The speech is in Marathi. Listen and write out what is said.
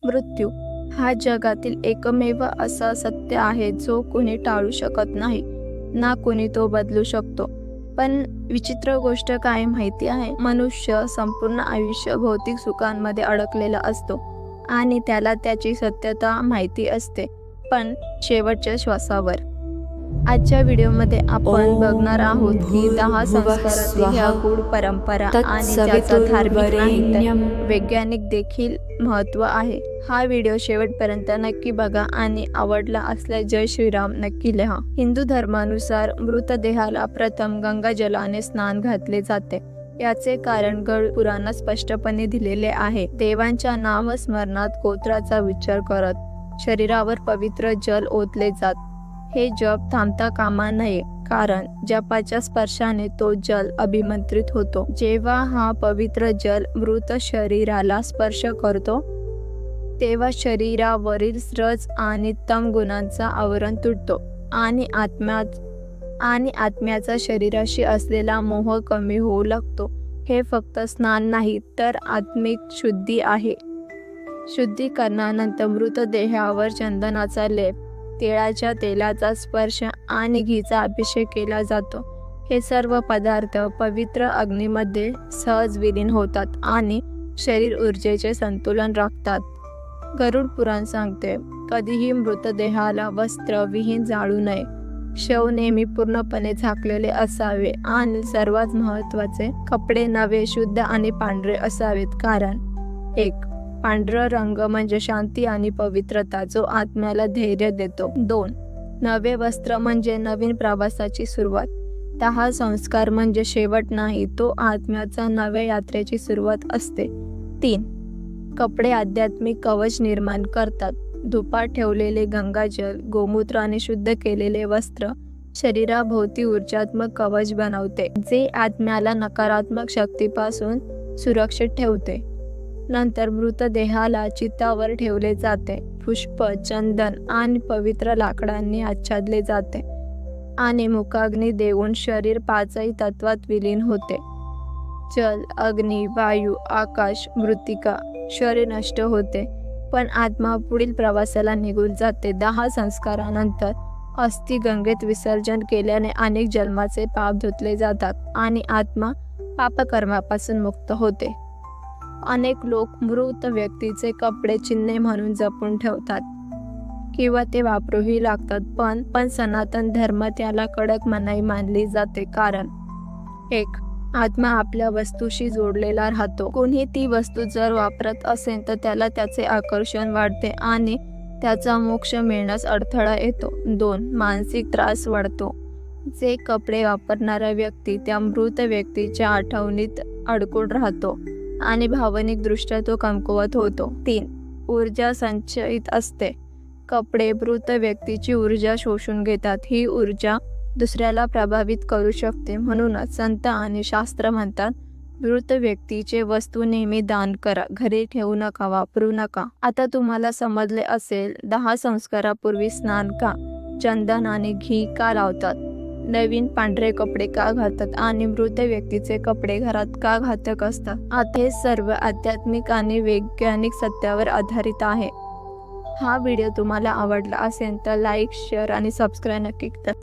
मृत्यू हा जगातील एकमेव असा सत्य आहे जो कोणी टाळू शकत नाही, ना कोणी तो बदलू शकतो. पण विचित्र गोष्ट काय माहिती आहे? मनुष्य संपूर्ण आयुष्य भौतिक सुखांमध्ये अडकलेला असतो आणि त्याला त्याची सत्यता माहिती असते, पण शेवटच्या श्वासावर. आजच्या व्हिडिओमध्ये आपण बघणार आहोत की 10 संस्कारातील ह्या गूढ परंपरा आणि त्याचा धार्मिक नाही तर वैज्ञानिक देखील महत्त्व आहे. हा व्हिडिओ शेवटपर्यंत नक्की बघा आणि आवडला असल्यास जय श्रीराम नक्की लिहा. हिंदू धर्मानुसार मृतदेहाला प्रथम गंगाजलाने स्नान घातले जाते. याचे कारण गरुड पुराणात स्पष्टपणे दिलेले आहे. देवांच्या नामस्मरणात स्तोत्राचा उच्चार करत शरीरावर पवित्र जल ओतले जात. हे जप थांबता कामा नये, कारण जपाच्या स्पर्शाने तो जल अभिमंत्रित होतो. जेव्हा हा पवित्र जल मृत शरीराला स्पर्श करतो तेव्हा शरीरावरील रज आणि तम गुणांचा आवरण तुटतो आणि आत्म्याचा शरीराशी असलेला मोह कमी होऊ लागतो. हे फक्त स्नान नाही तर आत्मिक शुद्धी आहे. शुद्धीकरणानंतर मृतदेहावर चंदनाचा लेप, तिळाच्या तेलाचा स्पर्श आणि घीचा अभिषेक केला जातो. हे सर्व पदार्थ पवित्र अग्नीमध्ये सहज विलीन होतात आणि शरीर ऊर्जेचे संतुलन राखतात. गरुड पुराण सांगते, कधीही मृतदेहाला वस्त्र विहीन जाळू नये. शव नेहमी पूर्णपणे झाकलेले असावे आणि सर्वात महत्त्वाचे, कपडे नवे, शुद्ध आणि पांढरे असावेत. कारण 1. पांढरा रंग म्हणजे शांती आणि पवित्रता जो आत्म्याला धैर्य देतो. 2. नवे वस्त्र म्हणजे नवीन प्रवासाची सुरुवात. 10 संस्कार म्हणजे शेवट नाही, तो आत्म्याचा नव्या यात्रेची सुरुवात असते. 3. कपडे आध्यात्मिक कवच निर्माण करतात. धुपात ठेवलेले गंगाजल, गोमूत्र आणि शुद्ध केलेले वस्त्र शरीराभोवती ऊर्जात्मक कवच बनवते, जे आत्म्याला नकारात्मक शक्तीपासून सुरक्षित ठेवते. नंतर मृतदेहाला चितावर ठेवले जाते. पुष्प, चंदन आणि पवित्र लाकडांनी आच्छादले जाते आणि मुखाग्नी देऊन शरीर 5ही तत्वात विलीन होते. जल, अग्नी, वायू, आकाश, मृत्तिका. शरीर नष्ट होते पण आत्मा पुढील प्रवासाला निघून जाते. 10 संस्कारानंतर अस्थि गंगेत विसर्जन केल्याने अनेक जन्माचे पाप धुतले जातात आणि आत्मा पापकर्मापासून मुक्त होते. अनेक लोक मृत व्यक्तीचे कपडे चिन्हे म्हणून जपून ठेवतात किंवा ते वापरूही लागतात, पण सनातन धर्म त्याला कडक मनाई मानली जाते. कारण 1. आत्मा आपल्या वस्तूशी जोडलेला राहतो. कोणी ती वस्तू जर वापरत असेल तर त्याला त्याचे आकर्षण वाढते आणि त्याचा मोक्ष मिळण्यास अडथळा येतो. 2. मानसिक त्रास वाढतो. जे कपडे वापरणारा व्यक्ती त्या मृत व्यक्तीच्या आठवणीत अडकून राहतो आणि भावनिकदृष्ट्या तो कमकुवत होतो. 3. ऊर्जा संचयित असते. कपडे मृत व्यक्तीची ऊर्जा शोषून घेतात. ही ऊर्जा दुसऱ्याला प्रभावित करू शकते. म्हणूनच संत आणि शास्त्र म्हणतात, मृत व्यक्तीचे वस्तू नेहमी दान करा, घरी ठेवू नका, वापरू नका. आता तुम्हाला समजले असेल 10 संस्कारापूर्वी स्नान का, चंदन आणि घी का लावतात, नवीन पांढरे कपडे का घालतात आणि मृत व्यक्तीचे कपडे घरात का घातक असतात. आता हे सर्व आध्यात्मिक आणि वैज्ञानिक सत्यावर आधारित आहे. हा व्हिडिओ तुम्हाला आवडला असेल तर लाईक, शेअर आणि सबस्क्राईब नक्की करा.